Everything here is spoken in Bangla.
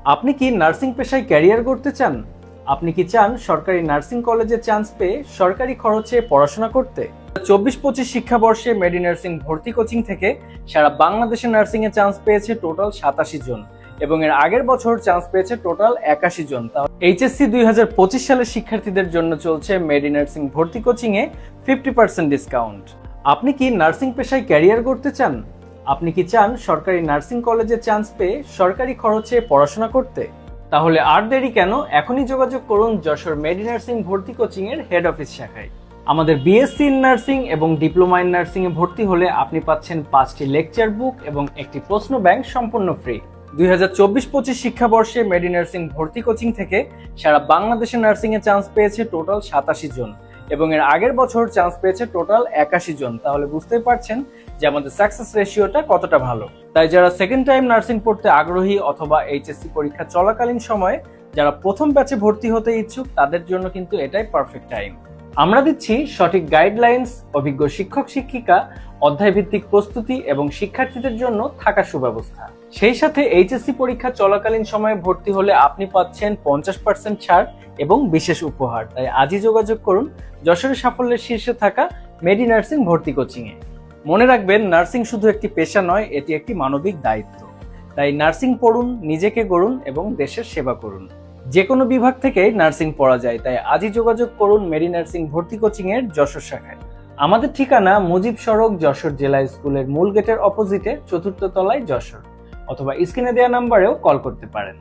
আপনি কি নার্সিং পেশায় ক্যারিয়ার করতে চান? আপনি কি চান সরকারি নার্সিং কলেজে চান্স পেয়ে সরকারি খরচে পড়াশোনা করতে? 24-25 শিক্ষাবর্ষে মেডি নার্সিং ভর্তি কোচিং থেকে সারা বাংলাদেশে নার্সিং এ চান্স পেয়েছে টোটাল 87 জন এবং এর আগের বছর চান্স পেয়েছে টোটাল 81 জন। এইচএসসি 2025 সালের শিক্ষার্থীদের জন্য চলছে মেডি নার্সিং ভর্তি কোচিং এ 50% ডিসকাউন্ট। আপনি কি নার্সিং পেশায় ক্যারিয়ার করতে চান? আপনি কি চান সরকারি নার্সিং কলেজে চান্স পেয়ে সরকারি খরচে পড়াশোনা করতে? তাহলে আর দেরি কেন, এখনই যোগাযোগ করুন যশোর মেডি নার্সিং ভর্তি কোচিং এর হেড অফিস শাখায়। আমাদের বিএসসি ইন নার্সিং এবং ডিপ্লোমা ইন নার্সিং এ ভর্তি হলে আপনি পাচ্ছেন 5টি লেকচার বুক এবং একটি প্রশ্ন ব্যাংক সম্পূর্ণ ফ্রি। 2024-25 শিক্ষাবর্ষে মেডি নার্সিং ভর্তি কোচিং থেকে সারা বাংলাদেশে নার্সিং এ চান্স পেয়েছে টোটাল 87 জন এবং এর আগের বছর চান্স পেয়েছে টোটাল 81 জন। তাহলে বুঝতেই পারছেন যে আমাদের সাকসেস রেশিওটা কতটা ভালো। তাই যারা সেকেন্ড টাইম নার্সিং পড়তে আগ্রহী অথবা এইচএসসি পরীক্ষা চলাকালীন সময়ে যারা প্রথম ব্যাচে ভর্তি হতে ইচ্ছুক তাদের জন্য কিন্তু এটাই পারফেক্ট টাইম। আমরা দিচ্ছি সঠিক গাইডলাইন্স, অভিজ্ঞ শিক্ষক শিক্ষিকা, অধ্যায় ভিত্তিক প্রস্তুতি এবং শিক্ষার্থীদের জন্য থাকার সুব্যবস্থা। সেই সাথে এইচএসসি পরীক্ষা চলাকালীন সময়ে ভর্তি হলে আপনি পাচ্ছেন 50% ছাড় এবং বিশেষ উপহার। তাই আজই যোগাযোগ করুন যশোরের সাফল্যের শীর্ষে থাকা মেডি নার্সিং ভর্তি কোচিং এ। মনে রাখবেন, নার্সিং শুধু একটি পেশা নয়, এটি একটি মানবিক দায়িত্ব। তাই নার্সিং পড়ুন, নিজেকে গড়ুন এবং দেশের সেবা করুন। যে কোনো বিভাগ থেকেই নার্সিং পড়া যায়, তাই আজই যোগাযোগ করুন মেডি নার্সিং ভর্তি কোচিং এর যশোর শাখায়। আমাদের ঠিকানা মুজিব সড়ক, যশোর জেলা স্কুলের মূল গেটের অপোজিটে 4র্থ তলায় যশোর, অথবা স্ক্রিনে দেওয়া নাম্বারেও কল করতে পারেন।